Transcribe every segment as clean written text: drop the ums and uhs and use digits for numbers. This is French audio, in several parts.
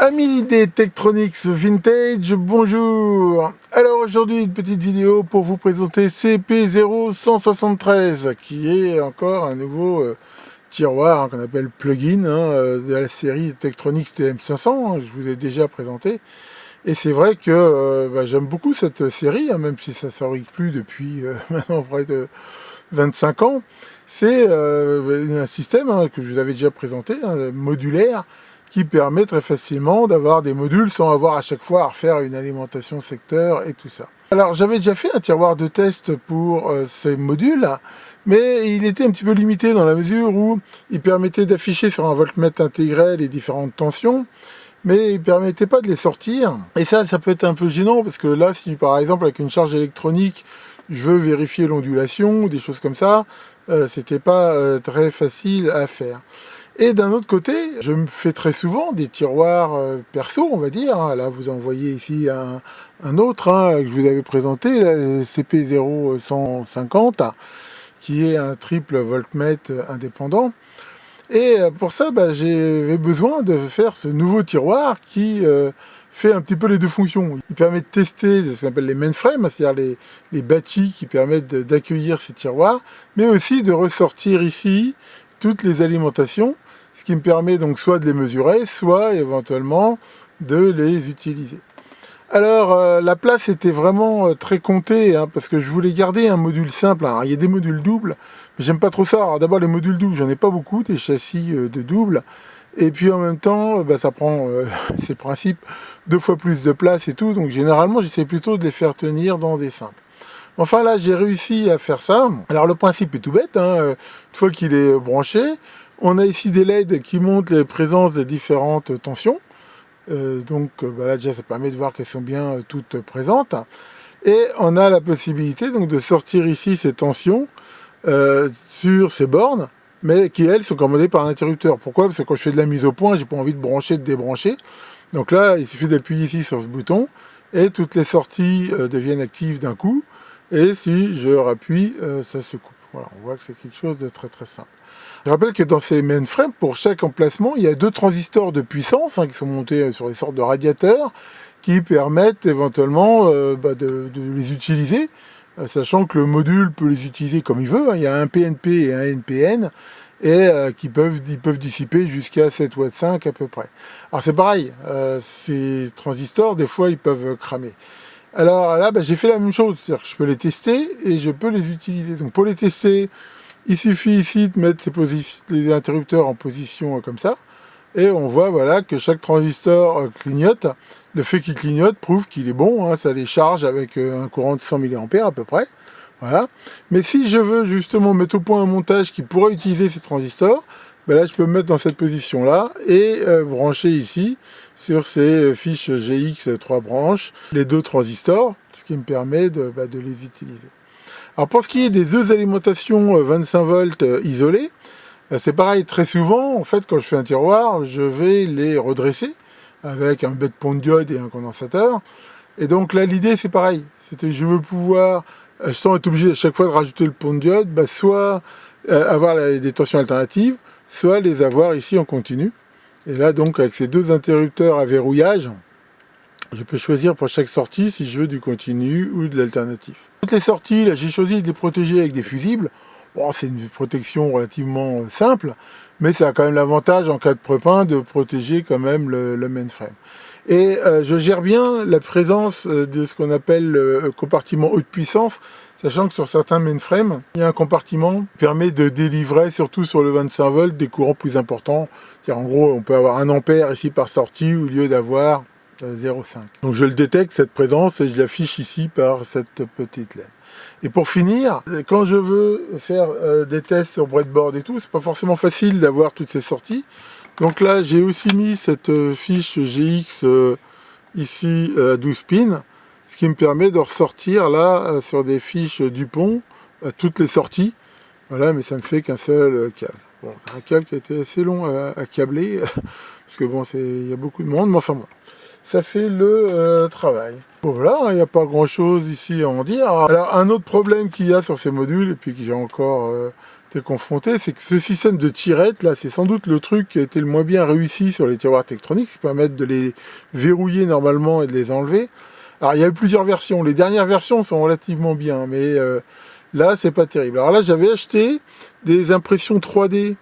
Amis des Tektronix Vintage, bonjour. Alors aujourd'hui une petite vidéo pour vous présenter CP0173 qui est encore un nouveau tiroir qu'on appelle plugin de la série Tektronix TM500, je vous ai déjà présenté. Et c'est vrai que j'aime beaucoup cette série, même si ça ne fabrique plus depuis maintenant près de 25 ans. C'est un système que je vous avais déjà présenté, modulaire, qui permet très facilement d'avoir des modules sans avoir à chaque fois à refaire une alimentation secteur et tout ça. Alors j'avais déjà fait un tiroir de test pour ces modules, mais il était un petit peu limité dans la mesure où il permettait d'afficher sur un voltmètre intégré les différentes tensions, mais il ne permettait pas de les sortir. Et ça peut être un peu gênant, parce que là, si par exemple avec une charge électronique, je veux vérifier l'ondulation, ou des choses comme ça, c'était pas très facile à faire. Et d'un autre côté, je me fais très souvent des tiroirs perso, on va dire. Là, vous en voyez ici un autre que je vous avais présenté, le CP0150, qui est un triple voltmètre indépendant. Et pour ça, j'avais besoin de faire ce nouveau tiroir qui fait un petit peu les deux fonctions. Il permet de tester ce qu'on appelle les mainframes, c'est-à-dire les bâtis qui permettent d'accueillir ces tiroirs, mais aussi de ressortir ici toutes les alimentations, ce qui me permet donc soit de les mesurer, soit éventuellement de les utiliser. Alors la place était vraiment très comptée, parce que je voulais garder un module simple. Alors, il y a des modules doubles, mais j'aime pas trop ça. Alors d'abord les modules doubles, j'en ai pas beaucoup, des châssis de double. Et puis en même temps, ça prend, c'est le principe, 2 fois plus de place et tout. Donc généralement, j'essaie plutôt de les faire tenir dans des simples. Enfin là, j'ai réussi à faire ça. Alors le principe est tout bête, une fois qu'il est branché, on a ici des LED qui montrent les présences des différentes tensions. Là déjà ça permet de voir qu'elles sont bien toutes présentes. Et on a la possibilité donc de sortir ici ces tensions sur ces bornes, mais qui elles sont commandées par un interrupteur. Pourquoi? Parce que quand je fais de la mise au point, j'ai pas envie de brancher, de débrancher. Donc là, il suffit d'appuyer ici sur ce bouton, et toutes les sorties deviennent actives d'un coup. Et si je rappuie, ça se coupe. Voilà, on voit que c'est quelque chose de très très simple. Je rappelle que dans ces mainframes, pour chaque emplacement, il y a 2 transistors de puissance qui sont montés sur des sortes de radiateurs qui permettent éventuellement de les utiliser, sachant que le module peut les utiliser comme il veut. Il y a un PNP et un NPN, et ils peuvent dissiper jusqu'à 7,5 watts à peu près. Alors c'est pareil, ces transistors, des fois, ils peuvent cramer. Alors là, j'ai fait la même chose, c'est-à-dire que je peux les tester et je peux les utiliser. Donc pour les tester, il suffit ici de mettre les interrupteurs en position comme ça, et on voit voilà, que chaque transistor clignote. Le fait qu'il clignote prouve qu'il est bon, ça les charge avec un courant de 100 mA à peu près. Voilà. Mais si je veux justement mettre au point un montage qui pourrait utiliser ces transistors, là je peux me mettre dans cette position là et brancher ici sur ces fiches GX 3 branches les 2 transistors, ce qui me permet de les utiliser. Alors pour ce qui est des 2 alimentations 25 volts isolées, c'est pareil, très souvent en fait quand je fais un tiroir, je vais les redresser avec un bête pont de diode et un condensateur. Et donc là l'idée c'est pareil, c'était je veux pouvoir, sans être obligé à chaque fois de rajouter le pont de diode, soit avoir des tensions alternatives, soit les avoir ici en continu. Et là donc avec ces 2 interrupteurs à verrouillage, je peux choisir pour chaque sortie si je veux du continu ou de l'alternatif. Toutes les sorties, là j'ai choisi de les protéger avec des fusibles. Bon, c'est une protection relativement simple, mais ça a quand même l'avantage en cas de prépin de protéger quand même le mainframe. Et je gère bien la présence de ce qu'on appelle le compartiment haute puissance, sachant que sur certains mainframes, il y a un compartiment qui permet de délivrer, surtout sur le 25 volts, des courants plus importants. En gros, on peut avoir 1 ampère ici par sortie au lieu d'avoir 0,5. Donc je le détecte, cette présence, et je l'affiche ici par cette petite LED. Et pour finir, quand je veux faire des tests sur breadboard et tout, c'est pas forcément facile d'avoir toutes ces sorties. Donc là, j'ai aussi mis cette fiche GX ici à 12 pins, ce qui me permet de ressortir là sur des fiches Dupont toutes les sorties. Voilà, mais ça ne fait qu'un seul câble. Bon, c'est un câble qui a été assez long à câbler, parce que bon, il y a beaucoup de monde, mais enfin bon, ça fait le travail. Bon, voilà, il n'y a pas grand chose ici à en dire. Alors un autre problème qu'il y a sur ces modules, et puis que j'ai encore été confronté, c'est que ce système de tirettes, là, c'est sans doute le truc qui a été le moins bien réussi sur les tiroirs Tektronix, qui permettent de les verrouiller normalement et de les enlever. Alors, il y a eu plusieurs versions. Les dernières versions sont relativement bien, mais là, c'est pas terrible. Alors là, j'avais acheté des impressions 3D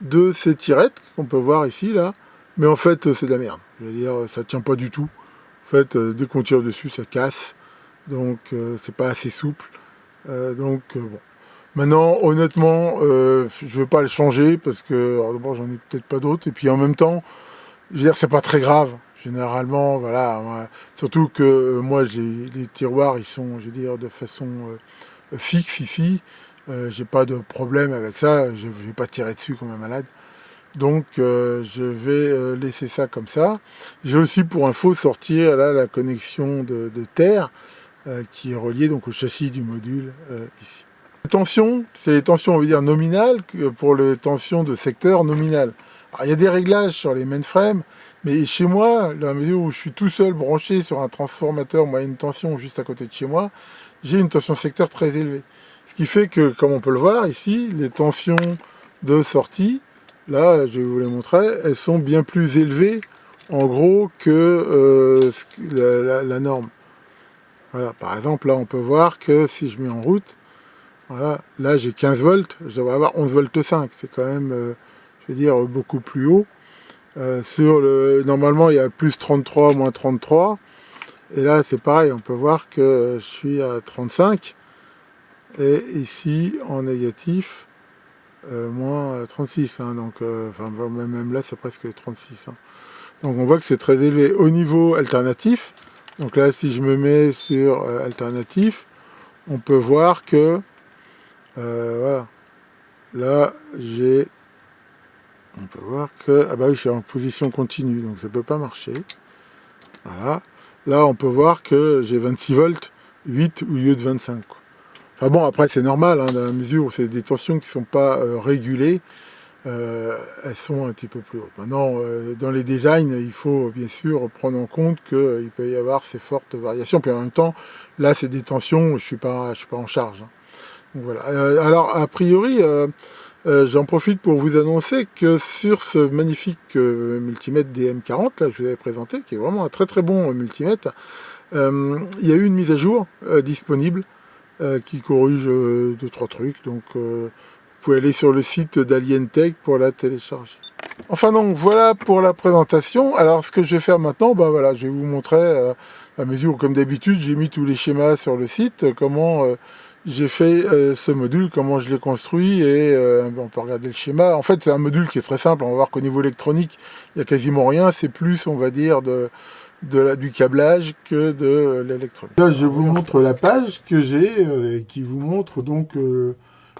de ces tirettes, qu'on peut voir ici, là, mais en fait, c'est de la merde. Je veux dire, ça tient pas du tout. En fait, dès qu'on tire dessus, ça casse. Donc, c'est pas assez souple. Bon. Maintenant, honnêtement, je ne veux pas le changer parce que d'abord, j'en ai peut-être pas d'autres. Et puis en même temps, je veux dire, c'est pas très grave. Généralement, voilà. Surtout que moi, j'ai les tiroirs, ils sont, je veux dire, de façon fixe ici. J'ai pas de problème avec ça. Je vais pas tirer dessus comme un malade. Donc, je vais laisser ça comme ça. J'ai aussi, pour info, sortir là la connexion de terre qui est reliée donc au châssis du module ici. Les tensions, c'est les tensions, on va dire, nominales pour les tensions de secteur nominal. Alors, il y a des réglages sur les mainframes, mais chez moi, dans la mesure où je suis tout seul branché sur un transformateur moyenne tension juste à côté de chez moi, j'ai une tension secteur très élevée. Ce qui fait que, comme on peut le voir ici, les tensions de sortie, là, je vais vous les montrer, elles sont bien plus élevées, en gros, que la norme. Voilà, par exemple, là, on peut voir que si je mets en route, voilà, là j'ai 15 volts, je devrais avoir 11 volts 5, c'est quand même, je veux dire, beaucoup plus haut. Normalement il y a plus 33, moins 33, et là c'est pareil, on peut voir que je suis à 35, et ici en négatif, moins 36, hein, donc, même là c'est presque 36. Hein. Donc on voit que c'est très élevé. Au niveau alternatif, donc là si je me mets sur alternatif, on peut voir que voilà. Là, on peut voir que... Ah bah oui, je suis en position continue, donc ça ne peut pas marcher. Voilà. Là, on peut voir que j'ai 26 volts, 8 au lieu de 25. Quoi. Enfin bon, après, c'est normal, hein, dans la mesure où c'est des tensions qui ne sont pas régulées. Elles sont un petit peu plus hautes. Maintenant, dans les designs, il faut bien sûr prendre en compte qu'il peut y avoir ces fortes variations. Puis en même temps, là, c'est des tensions où je suis pas en charge. Hein. Voilà. Alors, a priori, j'en profite pour vous annoncer que sur ce magnifique multimètre DM40, là, je vous avais présenté, qui est vraiment un très très bon multimètre, il y a eu une mise à jour disponible qui corrige 2-3 trucs. Donc, vous pouvez aller sur le site d'Alientech pour la télécharger. Enfin donc, voilà pour la présentation. Alors, ce que je vais faire maintenant, ben voilà, je vais vous montrer, à mesure où, comme d'habitude, j'ai mis tous les schémas sur le site, comment... j'ai fait ce module, comment je l'ai construit, et on peut regarder le schéma. En fait, c'est un module qui est très simple. On va voir qu'au niveau électronique, il n'y a quasiment rien. C'est plus, on va dire, du câblage que de l'électronique. Là, je vous montre la page que j'ai, qui vous montre donc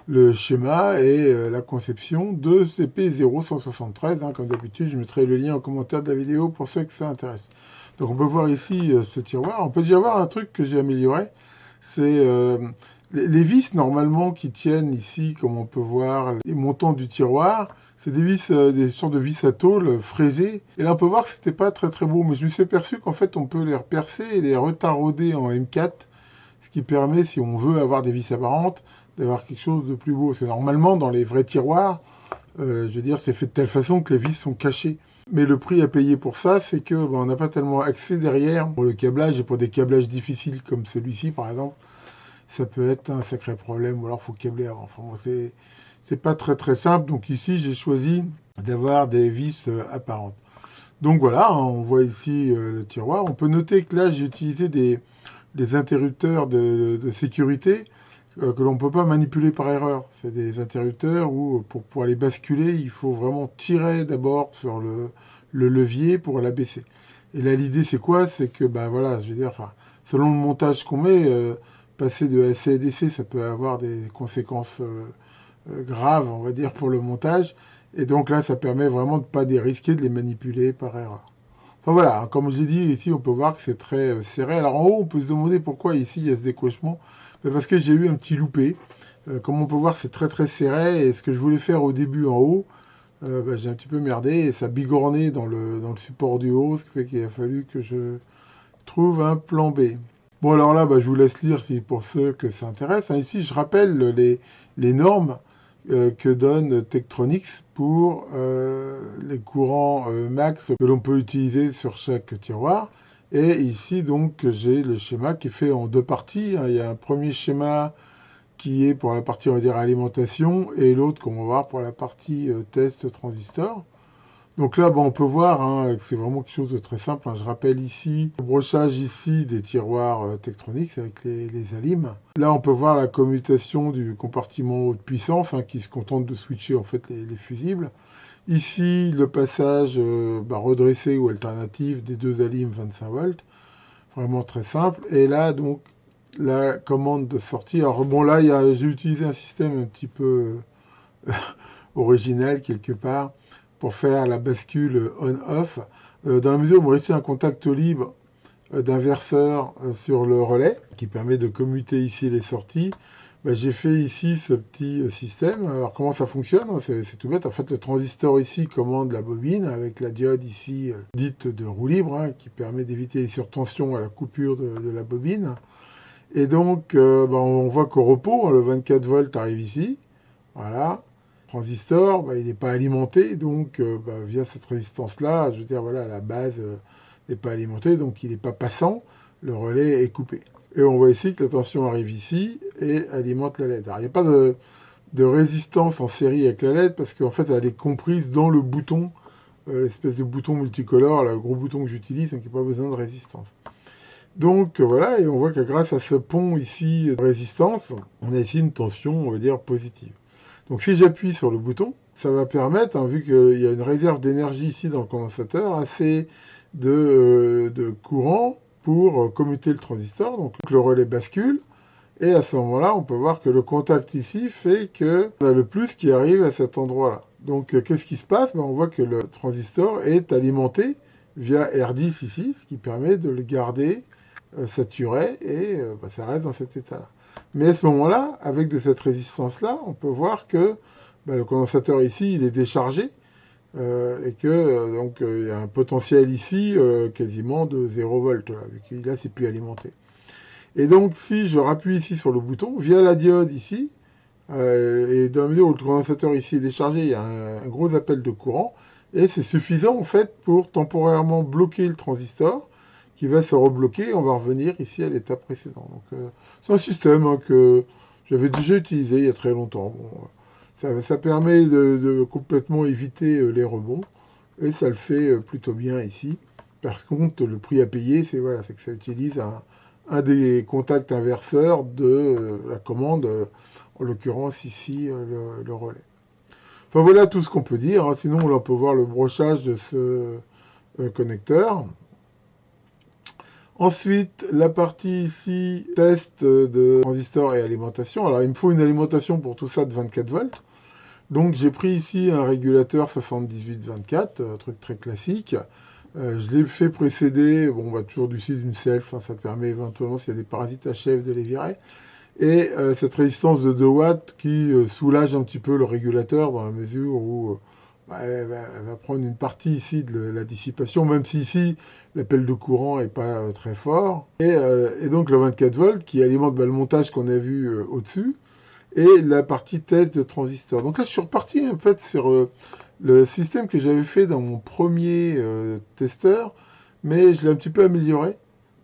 le schéma et la conception de CP0173. Hein, comme d'habitude, je mettrai le lien en commentaire de la vidéo pour ceux que ça intéresse. Donc, on peut voir ici ce tiroir. On peut déjà voir un truc que j'ai amélioré. C'est... les vis, normalement, qui tiennent ici, comme on peut voir, les montants du tiroir, c'est des vis, des sortes de vis à tôle fraisées. Et là, on peut voir que c'était pas très très beau, mais je me suis aperçu qu'en fait, on peut les repercer et les retarauder en M4, ce qui permet, si on veut avoir des vis apparentes, d'avoir quelque chose de plus beau. C'est normalement, dans les vrais tiroirs, je veux dire, c'est fait de telle façon que les vis sont cachées. Mais le prix à payer pour ça, c'est que on n'a pas tellement accès derrière pour le câblage et pour des câblages difficiles comme celui-ci, par exemple. Ça peut être un sacré problème, ou alors il faut câbler avant. Enfin, c'est pas très très simple. Donc ici, j'ai choisi d'avoir des vis apparentes. Donc voilà, hein, on voit ici le tiroir. On peut noter que là, j'ai utilisé des interrupteurs de sécurité que l'on ne peut pas manipuler par erreur. C'est des interrupteurs où, pour les basculer, il faut vraiment tirer d'abord sur le levier pour l'abaisser. Et là, l'idée, c'est quoi? C'est que, bah voilà, je veux dire, enfin, selon le montage qu'on met, passer de AC à DC, ça peut avoir des conséquences graves, on va dire, pour le montage. Et donc là, ça permet vraiment de ne pas risquer de les manipuler par erreur. Enfin voilà, comme je l'ai dit, ici, on peut voir que c'est très serré. Alors en haut, on peut se demander pourquoi ici, il y a ce décrochement. Mais parce que j'ai eu un petit loupé. Comme on peut voir, c'est très très serré. Et ce que je voulais faire au début en haut, j'ai un petit peu merdé. Et ça bigornait dans le support du haut, ce qui fait qu'il a fallu que je trouve un plan B. Bon, alors là, je vous laisse lire pour ceux que ça intéresse. Ici, je rappelle les normes que donne Tektronix pour les courants max que l'on peut utiliser sur chaque tiroir. Et ici, donc, j'ai le schéma qui est fait en deux parties. Il y a un premier schéma qui est pour la partie, on va dire, alimentation, et l'autre qu'on va voir pour la partie test transistor. Donc là, on peut voir que c'est vraiment quelque chose de très simple. Je rappelle ici le brochage ici des tiroirs Tektronix avec les alimes. Là, on peut voir la commutation du compartiment haute puissance qui se contente de switcher en fait les fusibles. Ici, le passage redressé ou alternatif des deux alimes 25 volts. Vraiment très simple. Et là, donc, la commande de sortie. Alors bon, là, j'ai utilisé un système un petit peu original quelque part pour faire la bascule on-off, dans la mesure où il me restait un contact libre d'inverseur sur le relais, qui permet de commuter ici les sorties. J'ai fait ici ce petit système. Alors comment ça fonctionne? C'est tout bête. En fait, le transistor ici commande la bobine avec la diode ici dite de roue libre, qui permet d'éviter les surtensions à la coupure de la bobine. Et donc, on voit qu'au repos, le 24 volts arrive ici. Voilà. Transistor, il n'est pas alimenté, donc via cette résistance-là, je veux dire, voilà, la base n'est pas alimentée, donc il n'est pas passant, le relais est coupé. Et on voit ici que la tension arrive ici et alimente la LED. Alors, il n'y a pas de résistance en série avec la LED, parce qu'en fait, elle est comprise dans le bouton, l'espèce de bouton multicolore, le gros bouton que j'utilise, donc il n'y a pas besoin de résistance. Donc voilà, et on voit que grâce à ce pont ici de résistance, on a ici une tension, on va dire, positive. Donc si j'appuie sur le bouton, ça va permettre, vu qu'il y a une réserve d'énergie ici dans le condensateur, assez de courant pour commuter le transistor. Donc le relais bascule, et à ce moment-là, on peut voir que le contact ici fait qu'on a le plus qui arrive à cet endroit-là. Donc qu'est-ce qui se passe? On voit que le transistor est alimenté via R10 ici, ce qui permet de le garder saturé, et ça reste dans cet état-là. Mais à ce moment-là, avec de cette résistance-là, on peut voir que le condensateur ici, il est déchargé et que donc il y a un potentiel ici quasiment de 0 volts, vu que là, c'est plus alimenté. Et donc, si je rappuie ici sur le bouton, via la diode ici, et dans la mesure où le condensateur ici est déchargé, il y a un gros appel de courant, et c'est suffisant en fait pour temporairement bloquer le transistor, qui va se rebloquer, et on va revenir ici à l'état précédent. Donc, c'est un système que j'avais déjà utilisé il y a très longtemps. Ça permet de complètement éviter les rebonds, et ça le fait plutôt bien ici. Par contre, le prix à payer, c'est que ça utilise un des contacts inverseurs de la commande, en l'occurrence ici le relais. Enfin voilà tout ce qu'on peut dire. Sinon, là, on peut voir le brochage de ce connecteur. Ensuite, la partie ici, test de transistor et alimentation. Alors, il me faut une alimentation pour tout ça de 24 volts. Donc, j'ai pris ici un régulateur 78-24, un truc très classique. Je l'ai fait précéder, toujours du site d'une self, ça permet éventuellement, s'il y a des parasites HF, de les virer. Et cette résistance de 2 watts qui soulage un petit peu le régulateur dans la mesure où elle va prendre une partie ici de la dissipation, même si ici l'appel de courant n'est pas très fort. Et donc le 24 volts qui alimente le montage qu'on a vu au-dessus, et la partie test de transistor. Donc là je suis reparti en fait sur le système que j'avais fait dans mon premier testeur, mais je l'ai un petit peu amélioré,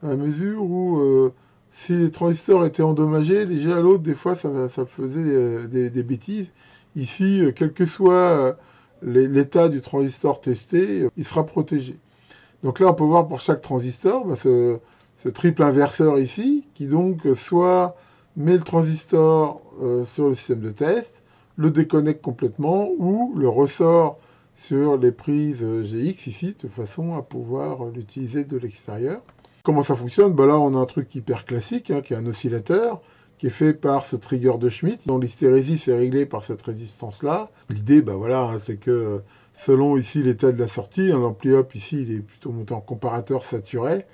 à la mesure où si les transistors étaient endommagés, déjà à l'autre, des fois ça faisait des bêtises. Ici, quel que soit l'état du transistor testé, il sera protégé. Donc là, on peut voir pour chaque transistor, ce triple inverseur ici, qui donc soit met le transistor sur le système de test, le déconnecte complètement, ou le ressort sur les prises GX ici, de façon à pouvoir l'utiliser de l'extérieur. Comment ça fonctionne? Là, on a un truc hyper classique, qui est un oscillateur, qui est fait par ce trigger de Schmitt, dont l'hystérésis est réglée par cette résistance-là. L'idée, c'est que selon ici l'état de la sortie, l'ampli up ici, il est plutôt monté en comparateur saturé,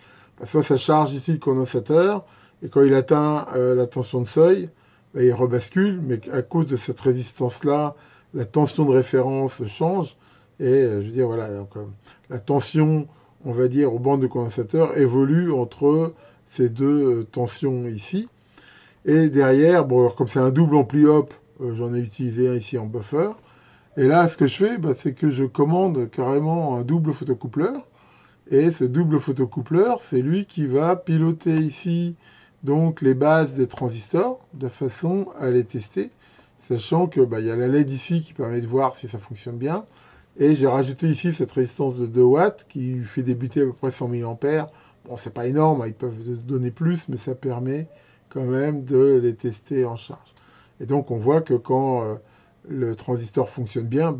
soit ça charge ici le condensateur, et quand il atteint la tension de seuil, il rebascule, mais à cause de cette résistance-là, la tension de référence change, et donc, la tension, on va dire, aux bandes de condensateur évolue entre ces deux tensions ici. Et derrière, comme c'est un double ampli hop, J'en ai utilisé un ici en buffer. Et là, ce que je fais, c'est que je commande carrément un double photocoupleur. Et ce double photocoupleur, c'est lui qui va piloter ici donc les bases des transistors de façon à les tester, sachant que y a la LED ici qui permet de voir si ça fonctionne bien. Et j'ai rajouté ici cette résistance de 2 watts qui fait débuter à peu près 100 mA. Bon, c'est pas énorme, ils peuvent donner plus, mais ça permet quand même de les tester en charge. Et donc on voit que quand le transistor fonctionne bien,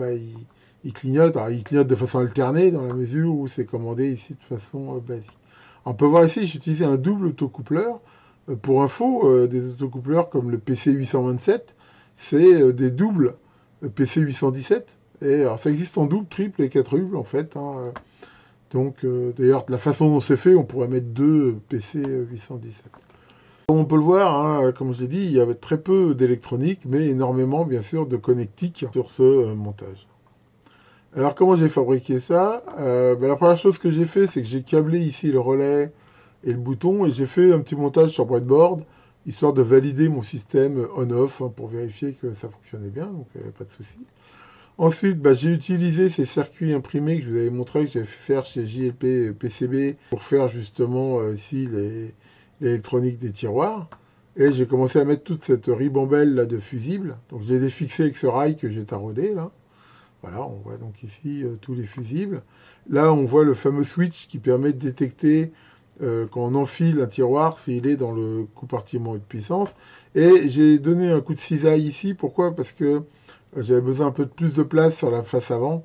il clignote. Alors, il clignote de façon alternée dans la mesure où c'est commandé ici de façon basique. Alors, on peut voir ici, j'ai utilisé un double autocoupleur. Pour info, des autocoupleurs comme le PC827, c'est des doubles PC817. Et alors, ça existe en double, triple et quadruple en fait. Donc, d'ailleurs, de la façon dont c'est fait, on pourrait mettre deux PC817. On peut le voir, comme je l'ai dit, il y avait très peu d'électronique, mais énormément, bien sûr, de connectique sur ce montage. Alors, comment j'ai fabriqué ça? La première chose que j'ai fait, c'est que j'ai câblé ici le relais et le bouton, et j'ai fait un petit montage sur breadboard, histoire de valider mon système on-off, pour vérifier que ça fonctionnait bien, donc il n'y avait pas de souci. Ensuite, j'ai utilisé ces circuits imprimés que je vous avais montré, que j'avais fait faire chez JLP PCB, pour faire justement ici l'électronique des tiroirs. Et j'ai commencé à mettre toute cette ribambelle là de fusibles. Donc je les ai fixés avec ce rail que j'ai taraudé là. Voilà, on voit donc ici tous les fusibles. Là, on voit le fameux switch qui permet de détecter quand on enfile un tiroir s'il est dans le compartiment de puissance. Et j'ai donné un coup de cisaille ici. Pourquoi? Parce que j'avais besoin un peu plus de place sur la face avant,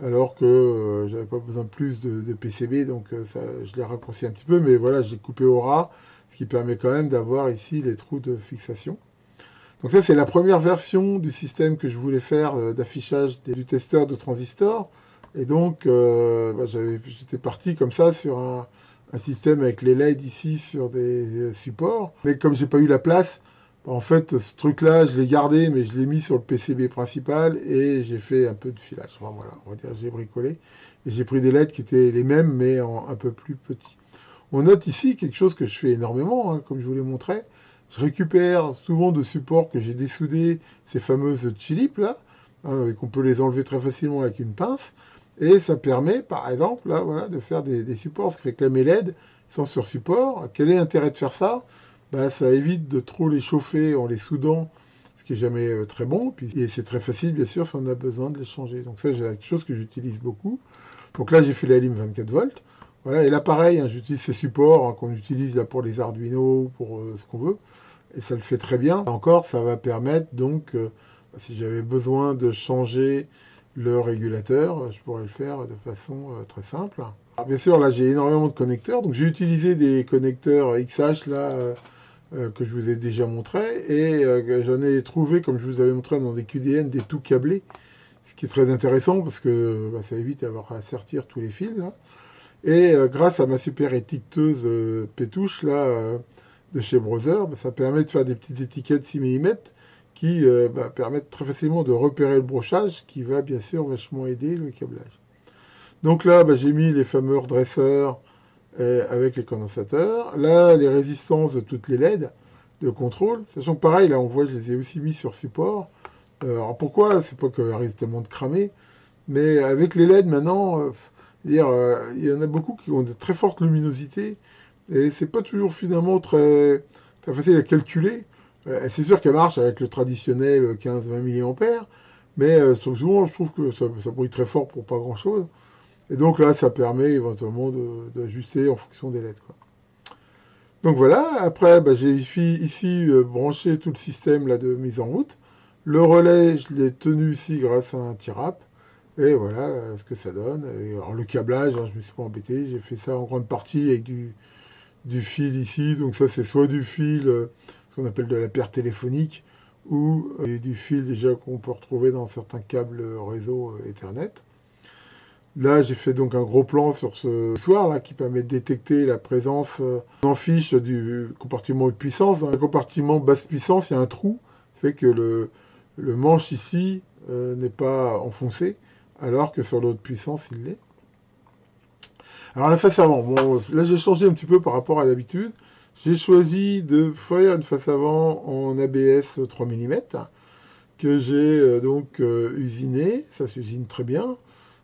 alors que j'avais pas besoin de plus de PCB, donc je l'ai raccourci un petit peu, mais voilà, j'ai coupé au ras, ce qui permet quand même d'avoir ici les trous de fixation. Donc ça, c'est la première version du système que je voulais faire d'affichage du testeur de transistor. Et donc, j'étais parti comme ça sur un système avec les LED ici sur des supports. Mais comme j'ai pas eu la place, en fait, ce truc-là, je l'ai gardé, mais je l'ai mis sur le PCB principal et j'ai fait un peu de filage. Enfin, voilà, on va dire, j'ai bricolé. Et j'ai pris des LED qui étaient les mêmes, mais un peu plus petits. On note ici quelque chose que je fais énormément, comme je vous l'ai montré. Je récupère souvent de supports que j'ai dessoudés, ces fameuses chilips là, et qu'on peut les enlever très facilement avec une pince. Et ça permet, par exemple, là, voilà, de faire des supports. Ce qui fait que là, mes LED sont sur support. Quel est l'intérêt de faire ça? Ça évite de trop les chauffer en les soudant, ce qui n'est jamais très bon. Et c'est très facile, bien sûr, si on a besoin de les changer. Donc ça, c'est quelque chose que j'utilise beaucoup. Donc là, j'ai fait la lime 24 volts. Voilà, et là, pareil, j'utilise ces supports qu'on utilise là, pour les Arduino, pour ce qu'on veut. Et ça le fait très bien. Encore, ça va permettre, donc, si j'avais besoin de changer le régulateur, je pourrais le faire de façon très simple. Alors, bien sûr, là, j'ai énormément de connecteurs. Donc, j'ai utilisé des connecteurs XH, là, que je vous ai déjà montré. Et j'en ai trouvé, comme je vous avais montré dans des QDN, des tout câblés. Ce qui est très intéressant, parce que ça évite d'avoir à sertir tous les fils, là. Et grâce à ma super étiqueteuse Pétouche, là, de chez Brother, ça permet de faire des petites étiquettes 6 mm qui permettent très facilement de repérer le brochage, qui va bien sûr vachement aider le câblage. Donc là, j'ai mis les fameux redresseurs avec les condensateurs. Là, les résistances de toutes les LED de contrôle. Sachant que pareil, là, on voit, je les ai aussi mis sur support. Alors pourquoi? C'est pas qu'elles risquent tellement de cramer, mais avec les LED maintenant, il y en a beaucoup qui ont de très fortes luminosités. Et c'est pas toujours finalement très facile à calculer. C'est sûr qu'elle marche avec le traditionnel 15-20 mA, mais souvent je trouve que ça brille très fort pour pas grand chose. Et donc là, ça permet éventuellement d'ajuster en fonction des LED, quoi. Donc voilà, après j'ai ici branché tout le système là, de mise en route. Le relais, je l'ai tenu ici grâce à un T-Rap. Et voilà ce que ça donne. Et alors le câblage, je ne me suis pas embêté, j'ai fait ça en grande partie avec du fil ici. Donc ça, c'est soit du fil, ce qu'on appelle de la paire téléphonique, ou du fil déjà qu'on peut retrouver dans certains câbles réseau Ethernet. Là, j'ai fait donc un gros plan sur ce soir là qui permet de détecter la présence en fiche du compartiment haute puissance. Dans le compartiment basse puissance, il y a un trou, qui fait que le manche ici n'est pas enfoncé, alors que sur l'autre puissance, il l'est. Alors la face avant, bon, là j'ai changé un petit peu par rapport à d'habitude. J'ai choisi de faire une face avant en ABS 3 mm, que j'ai usiné. Ça s'usine très bien.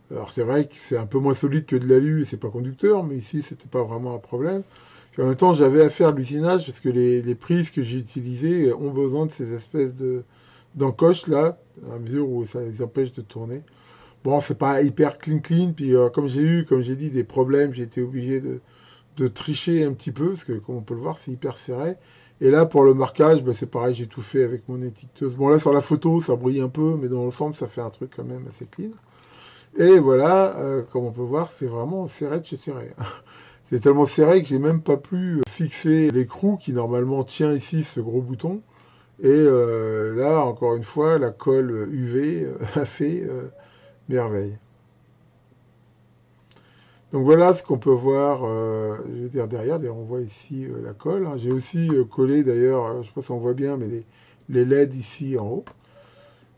Alors c'est vrai que c'est un peu moins solide que de l'alu et c'est pas conducteur, mais ici c'était pas vraiment un problème. Puis en même temps j'avais à faire l'usinage parce que les prises que j'ai utilisées ont besoin de ces espèces d'encoches là, à la mesure où ça les empêche de tourner. Bon, c'est pas hyper clean, puis comme j'ai dit, des problèmes, j'ai été obligé de tricher un petit peu, parce que comme on peut le voir, c'est hyper serré. Et là, pour le marquage, bah, c'est pareil, j'ai tout fait avec mon étiqueteuse. Bon, là, sur la photo, ça brille un peu, mais dans l'ensemble, ça fait un truc quand même assez clean. Et voilà, comme on peut voir, c'est vraiment serré de chez serré. C'est tellement serré que j'ai même pas pu fixer l'écrou qui normalement tient ici ce gros bouton. Et là, encore une fois, la colle UV a fait merveille. Donc voilà ce qu'on peut voir, je veux dire derrière. D'ailleurs, on voit ici la colle. Hein. J'ai aussi collé d'ailleurs, je ne sais pas si on voit bien, mais les LED ici en haut.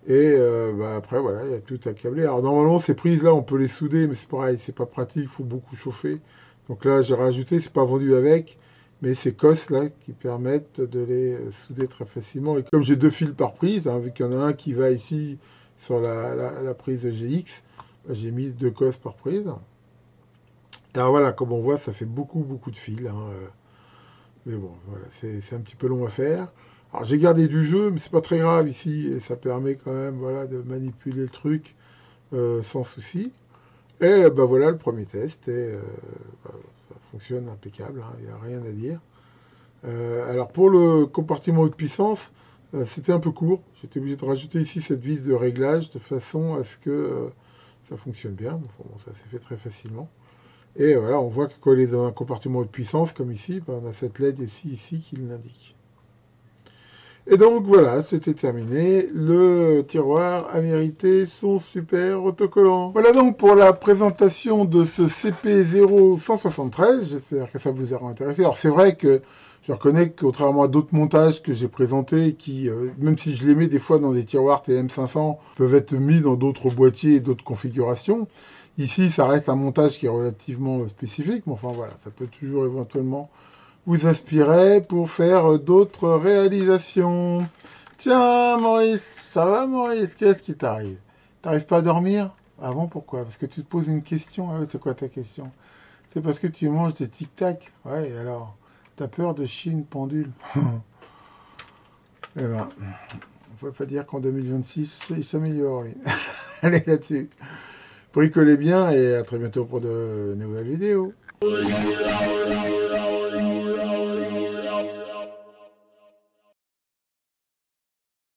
Et bah, après, voilà, il y a tout à câbler. Alors normalement, ces prises-là, on peut les souder, mais c'est pareil, c'est pas pratique, il faut beaucoup chauffer. Donc là, j'ai rajouté, c'est pas vendu avec, mais ces cosses-là qui permettent de les souder très facilement. Et comme j'ai 2 fils par prise, hein, vu qu'il y en a un qui va ici sur la prise GX, bah, j'ai mis 2 cosses par prise. Alors voilà, comme on voit, ça fait beaucoup de fils. Hein, mais bon, voilà, c'est un petit peu long à faire. Alors j'ai gardé du jeu, mais c'est pas très grave ici, et ça permet quand même voilà, de manipuler le truc sans souci. Et ben voilà le premier test, et bah, ça fonctionne impeccable, il n'y a rien à dire. Alors pour le compartiment haute puissance, c'était un peu court. J'étais obligé de rajouter ici cette vis de réglage de façon à ce que ça fonctionne bien. Bon, ça s'est fait très facilement. Et voilà, on voit que quand il est dans un compartiment haute puissance, comme ici, ben, on a cette LED ici qui l'indique. Et donc voilà, c'était terminé. Le tiroir a mérité son super autocollant. Voilà donc pour la présentation de ce CP0173. J'espère que ça vous aura intéressé. Alors c'est vrai que je reconnais que contrairement à d'autres montages que j'ai présentés, qui, même si je les mets des fois dans des tiroirs TM500, peuvent être mis dans d'autres boîtiers et d'autres configurations. Ici, ça reste un montage qui est relativement spécifique, mais enfin voilà, ça peut toujours éventuellement vous inspirer pour faire d'autres réalisations. Tiens, Maurice, ça va, Maurice? Qu'est-ce qui t'arrive? T'arrives pas à dormir? Ah bon, pourquoi? Parce que tu te poses une question. Ah oui, c'est quoi ta question? C'est parce que tu manges des tic-tac. Ouais, alors, t'as peur de chier une pendule. Eh ben, on peut pas dire qu'en 2026, il s'améliore, lui. Allez, là-dessus. Bricolez bien et à très bientôt pour de nouvelles vidéos.